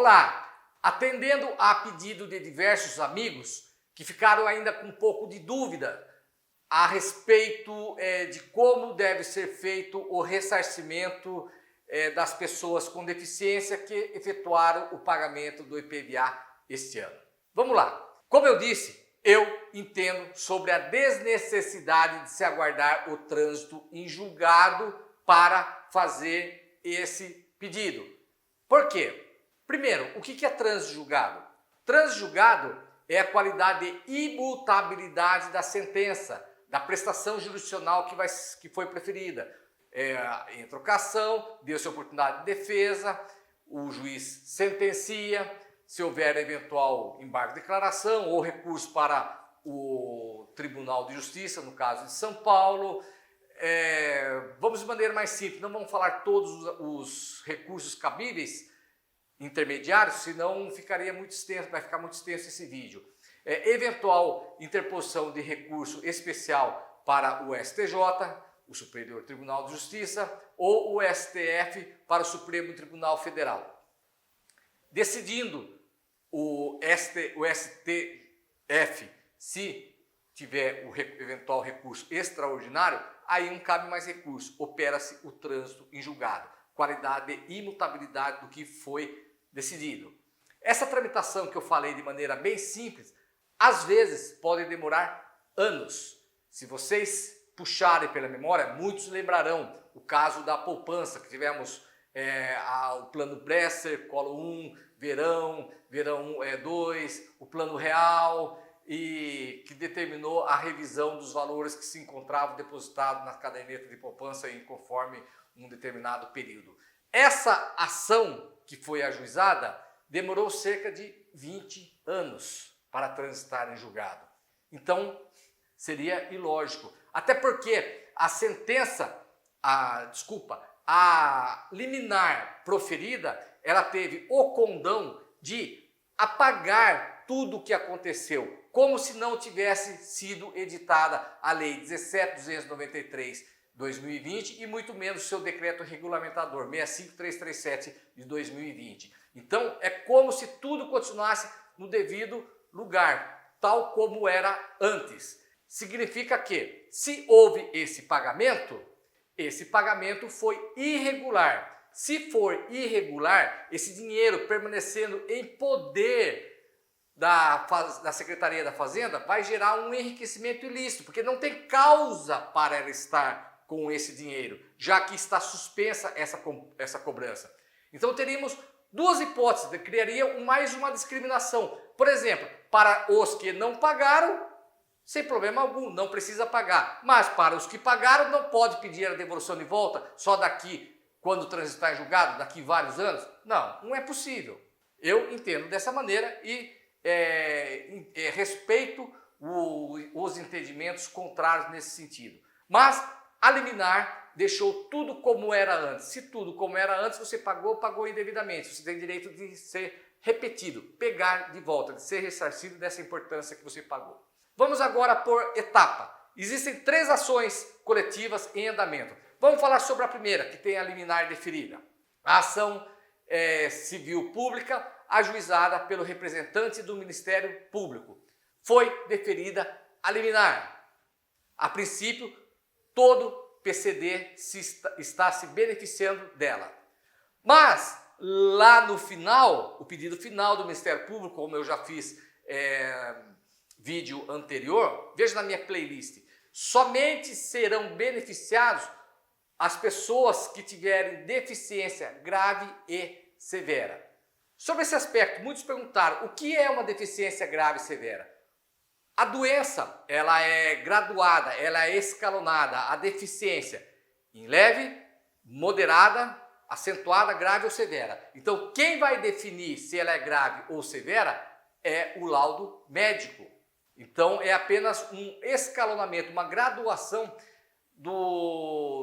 Olá! Atendendo a pedido de diversos amigos que ficaram ainda com um pouco de dúvida a respeito de como deve ser feito o ressarcimento das pessoas com deficiência que efetuaram o pagamento do IPVA este ano. Vamos lá! Como eu disse, eu entendo sobre a desnecessidade de se aguardar o trânsito em julgado para fazer esse pedido. Por quê? Primeiro, o que é trânsito julgado? Trânsito julgado é a qualidade de imutabilidade da sentença, da prestação jurisdicional que foi preferida. Em trocação, deu-se oportunidade de defesa, o juiz sentencia, se houver eventual embargo de declaração ou recurso para o Tribunal de Justiça, no caso de São Paulo. Vamos de maneira mais simples, não vamos falar todos os recursos cabíveis intermediários, senão ficaria muito extenso, vai ficar muito extenso esse vídeo. Eventual interposição de recurso especial para o STJ, o Superior Tribunal de Justiça, ou o STF para o Supremo Tribunal Federal. Decidindo o STF, se tiver o eventual recurso extraordinário, aí não cabe mais recurso, opera-se o trânsito em julgado, qualidade e imutabilidade do que foi decidido. Essa tramitação que eu falei de maneira bem simples, às vezes pode demorar anos. Se vocês puxarem pela memória, muitos lembrarão o caso da poupança, que tivemos o plano Bresser, Colo 1, Verão 2, o plano real, e que determinou a revisão dos valores que se encontravam depositados na caderneta de poupança conforme um determinado período. Essa ação que foi ajuizada demorou cerca de 20 anos para transitar em julgado. Então, seria ilógico. Até porque a sentença, a liminar proferida, ela teve o condão de apagar tudo o que aconteceu, como se não tivesse sido editada a Lei 17.293/2020 e muito menos seu decreto regulamentador 65337 de 2020. Então é como se tudo continuasse no devido lugar, tal como era antes. Significa que se houve esse pagamento foi irregular. Se for irregular, esse dinheiro permanecendo em poder da Secretaria da Fazenda vai gerar um enriquecimento ilícito, porque não tem causa para ela estar com esse dinheiro, já que está suspensa essa cobrança. Então teríamos duas hipóteses, criaria mais uma discriminação. Por exemplo, para os que não pagaram, sem problema algum, não precisa pagar. Mas para os que pagaram, não pode pedir a devolução de volta só daqui, quando transitar em julgado, daqui vários anos? Não é possível. Eu entendo dessa maneira e respeito os entendimentos contrários nesse sentido. Mas a liminar deixou tudo como era antes. Se tudo como era antes, você pagou indevidamente. Você tem direito de ser repetido, pegar de volta, de ser ressarcido dessa importância que você pagou. Vamos agora por etapa. Existem 3 ações coletivas em andamento. Vamos falar sobre a primeira, que tem a liminar deferida. A ação civil pública ajuizada pelo representante do Ministério Público. Foi deferida a liminar. A princípio, todo PCD está se beneficiando dela. Mas, lá no final, o pedido final do Ministério Público, como eu já fiz vídeo anterior, veja na minha playlist, somente serão beneficiados as pessoas que tiverem deficiência grave e severa. Sobre esse aspecto, muitos perguntaram o que é uma deficiência grave e severa. A doença, ela é graduada, ela é escalonada, a deficiência em leve, moderada, acentuada, grave ou severa. Então, quem vai definir se ela é grave ou severa é o laudo médico. Então, é apenas um escalonamento, uma graduação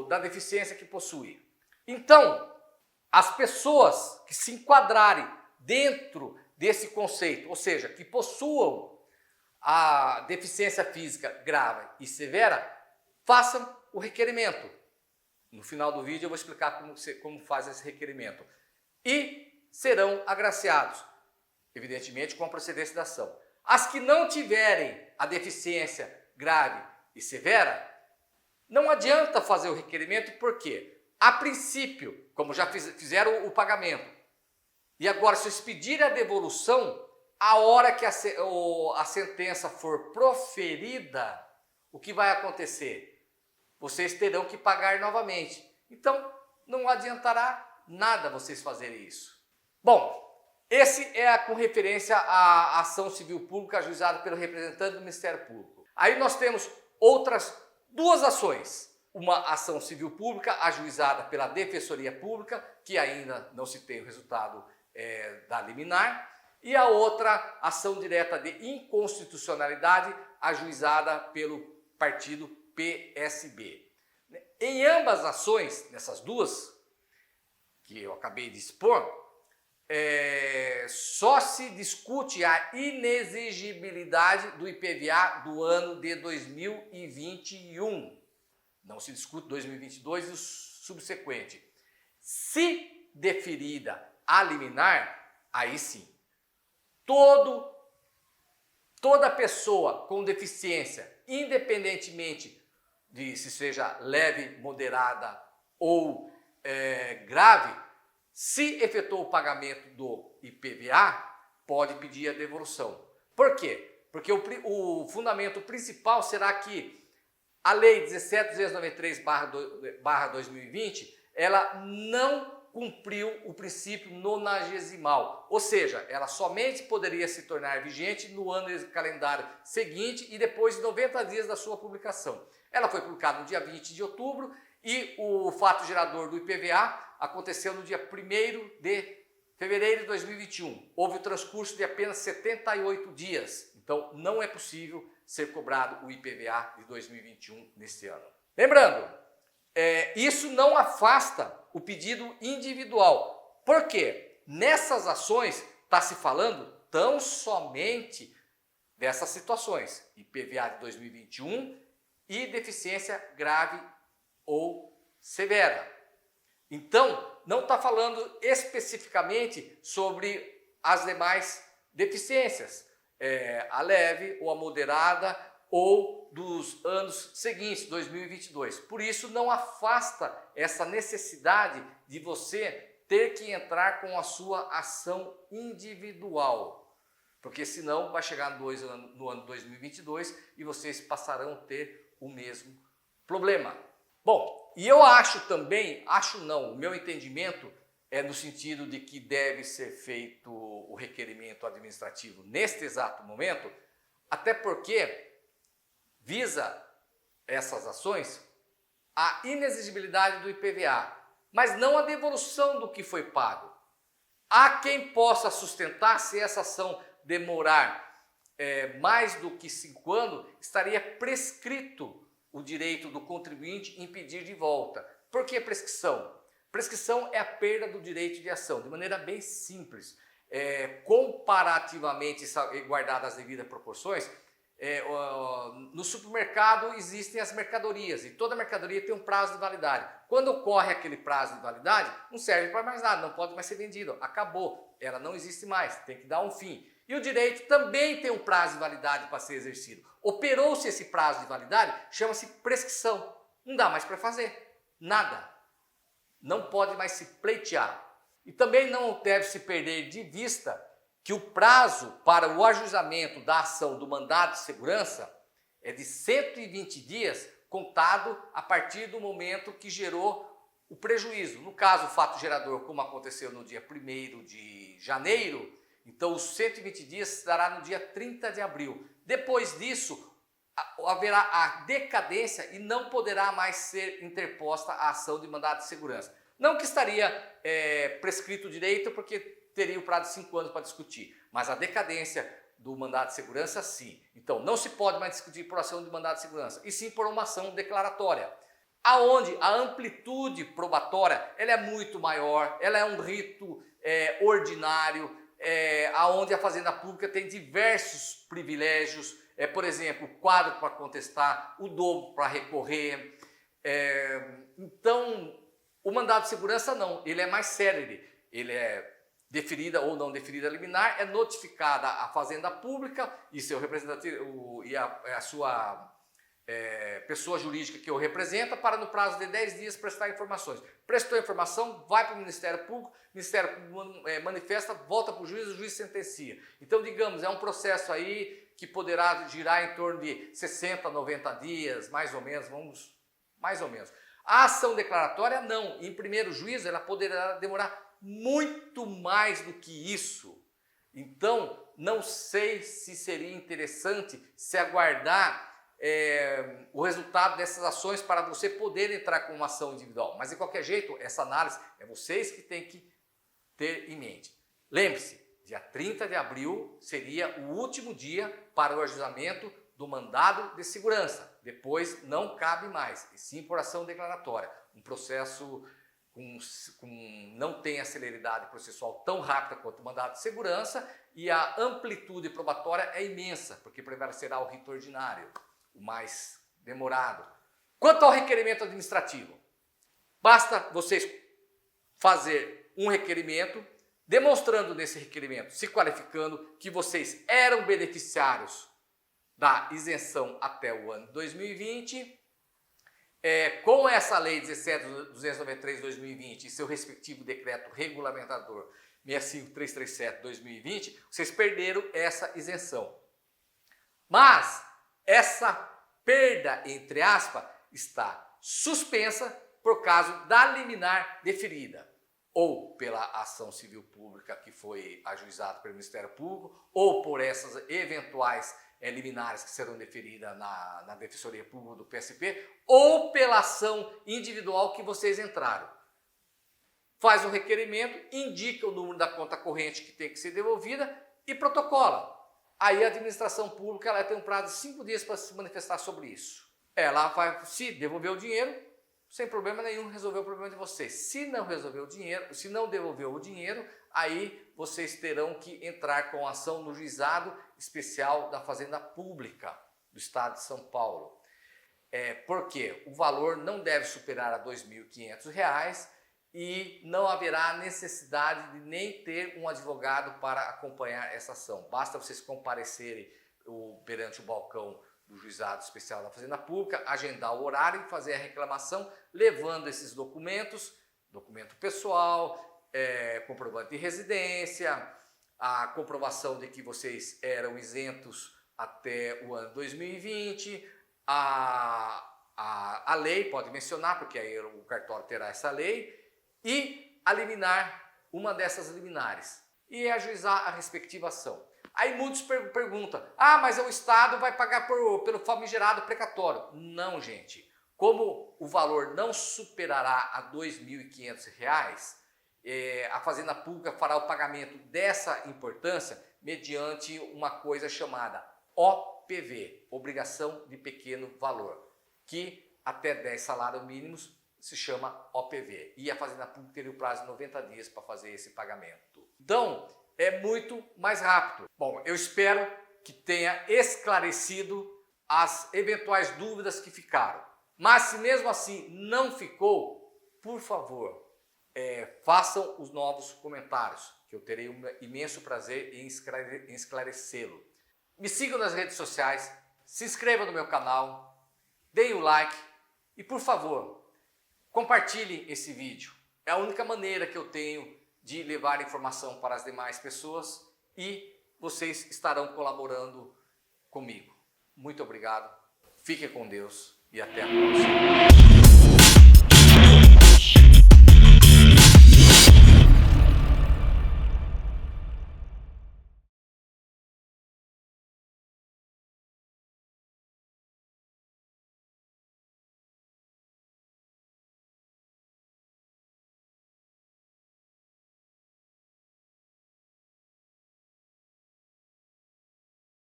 da deficiência que possui. Então, as pessoas que se enquadrarem dentro desse conceito, ou seja, que possuam a deficiência física grave e severa, façam o requerimento. No final do vídeo eu vou explicar como faz esse requerimento. E serão agraciados, evidentemente com a procedência da ação. As que não tiverem a deficiência grave e severa, não adianta fazer o requerimento, porque, a princípio, como já fizeram o pagamento, e agora se eles pedirem a devolução, a hora que a sentença for proferida, o que vai acontecer? Vocês terão que pagar novamente. Então, não adiantará nada vocês fazerem isso. Bom, esse é com referência à ação civil pública ajuizada pelo representante do Ministério Público. Aí nós temos outras duas ações. Uma ação civil pública ajuizada pela Defensoria Pública, que ainda não se tem o resultado da liminar, e a outra ação direta de inconstitucionalidade ajuizada pelo partido PSB. Em ambas as ações, nessas duas que eu acabei de expor, só se discute a inexigibilidade do IPVA do ano de 2021. Não se discute 2022 e o subsequente. Se deferida a liminar, aí sim, toda pessoa com deficiência, independentemente de se seja leve, moderada ou grave, se efetuou o pagamento do IPVA, pode pedir a devolução. Por quê? Porque o fundamento principal será que a Lei 17.293/2020, ela não cumpriu o princípio nonagesimal, ou seja, ela somente poderia se tornar vigente no ano calendário seguinte e depois de 90 dias da sua publicação. Ela foi publicada no dia 20 de outubro e o fato gerador do IPVA aconteceu no dia 1º de fevereiro de 2021. Houve o transcurso de apenas 78 dias, então não é possível ser cobrado o IPVA de 2021 neste ano. Lembrando, isso não afasta o pedido individual. Por quê? Nessas ações está se falando tão somente dessas situações, IPVA de 2021 e deficiência grave ou severa. Então, não está falando especificamente sobre as demais deficiências, a leve ou a moderada ou dos anos seguintes, 2022. Por isso, não afasta essa necessidade de você ter que entrar com a sua ação individual, porque senão vai chegar no ano 2022 e vocês passarão a ter o mesmo problema. Bom, e eu acho também, o meu entendimento é no sentido de que deve ser feito o requerimento administrativo neste exato momento, até porque visa essas ações a inexigibilidade do IPVA, mas não a devolução do que foi pago. Há quem possa sustentar se essa ação demorar mais do que 5 anos, estaria prescrito o direito do contribuinte em pedir de volta. Por que prescrição? Prescrição é a perda do direito de ação, de maneira bem simples. Comparativamente guardadas as devidas proporções, no supermercado existem as mercadorias e toda mercadoria tem um prazo de validade. Quando ocorre aquele prazo de validade, não serve para mais nada, não pode mais ser vendido, acabou, ela não existe mais, tem que dar um fim. E o direito também tem um prazo de validade para ser exercido. Operou-se esse prazo de validade, chama-se prescrição. Não dá mais para fazer, nada. Não pode mais se pleitear. E também não deve se perder de vista que o prazo para o ajuizamento da ação do mandado de segurança é de 120 dias, contado a partir do momento que gerou o prejuízo. No caso, o fato gerador, como aconteceu no dia 1º de janeiro, então os 120 dias se dará no dia 30 de abril. Depois disso, haverá a decadência e não poderá mais ser interposta a ação de mandado de segurança. Não que estaria prescrito o direito, porque teria o prazo de 5 anos para discutir, mas a decadência do mandado de segurança, sim. Então, não se pode mais discutir por ação de mandado de segurança, e sim por uma ação declaratória, aonde a amplitude probatória ela é muito maior, ela é um rito ordinário, aonde a Fazenda Pública tem diversos privilégios, por exemplo, o quadro para contestar, o dobro para recorrer. Então, o mandado de segurança não, ele é mais célere, ele é deferida ou não deferida liminar, é notificada a Fazenda Pública e seu representativo e a sua pessoa jurídica que o representa para no prazo de 10 dias prestar informações. Prestou a informação, vai para o Ministério Público, o Ministério Público manifesta, volta para o juiz sentencia. Então, digamos, é um processo aí que poderá girar em torno de 60, 90 dias, mais ou menos, mais ou menos. A ação declaratória não, em primeiro juízo ela poderá demorar muito mais do que isso. Então, não sei se seria interessante se aguardar o resultado dessas ações para você poder entrar com uma ação individual. Mas, de qualquer jeito, essa análise é vocês que têm que ter em mente. Lembre-se, dia 30 de abril seria o último dia para o ajuizamento do mandado de segurança. Depois não cabe mais, e sim por ação declaratória. Um processo não tem a celeridade processual tão rápida quanto o mandado de segurança e a amplitude probatória é imensa, porque prevalecerá o rito ordinário, o mais demorado. Quanto ao requerimento administrativo, basta vocês fazer um requerimento, demonstrando nesse requerimento, se qualificando, que vocês eram beneficiários da isenção até o ano 2020, com essa lei 17.293/2020 e seu respectivo decreto regulamentador 65337/2020, vocês perderam essa isenção. Mas essa perda, entre aspas, está suspensa por causa da liminar deferida, ou pela ação civil pública que foi ajuizada pelo Ministério Público, ou por essas eventuais liminares que serão deferidas na Defensoria Pública do PSP, ou pela ação individual que vocês entraram. Faz um requerimento, indica o número da conta corrente que tem que ser devolvida e protocola. Aí a administração pública ela tem um prazo de 5 dias para se manifestar sobre isso. Ela vai, se devolver o dinheiro, sem problema nenhum, resolver o problema de vocês. Se não resolver o dinheiro, se não devolver o dinheiro, aí vocês terão que entrar com ação no juizado especial da Fazenda Pública do Estado de São Paulo. Porque o valor não deve superar a R$ 2.500 e não haverá necessidade de nem ter um advogado para acompanhar essa ação. Basta vocês comparecerem perante o balcão do Juizado Especial da Fazenda Pública, agendar o horário e fazer a reclamação, levando esses documentos, documento pessoal, comprovante de residência, a comprovação de que vocês eram isentos até o ano 2020, a lei, pode mencionar, porque aí o cartório terá essa lei, e a liminar, uma dessas liminares, e ajuizar a respectiva ação. Aí muitos perguntam, mas o Estado vai pagar pelo famigerado precatório. Não, gente. Como o valor não superará a R$ 2.500, a Fazenda Pública fará o pagamento dessa importância mediante uma coisa chamada OPV, Obrigação de Pequeno Valor, que até 10 salários mínimos se chama OPV. E a Fazenda Pública teria o prazo de 90 dias para fazer esse pagamento. Então, é muito mais rápido. Bom, eu espero que tenha esclarecido as eventuais dúvidas que ficaram. Mas se mesmo assim não ficou, por favor, façam os novos comentários, que eu terei um imenso prazer em esclarecê-lo. Me sigam nas redes sociais, se inscrevam no meu canal, deem o like e, por favor, compartilhem esse vídeo. É a única maneira que eu tenho de levar informação para as demais pessoas e vocês estarão colaborando comigo. Muito obrigado, fiquem com Deus e até a próxima.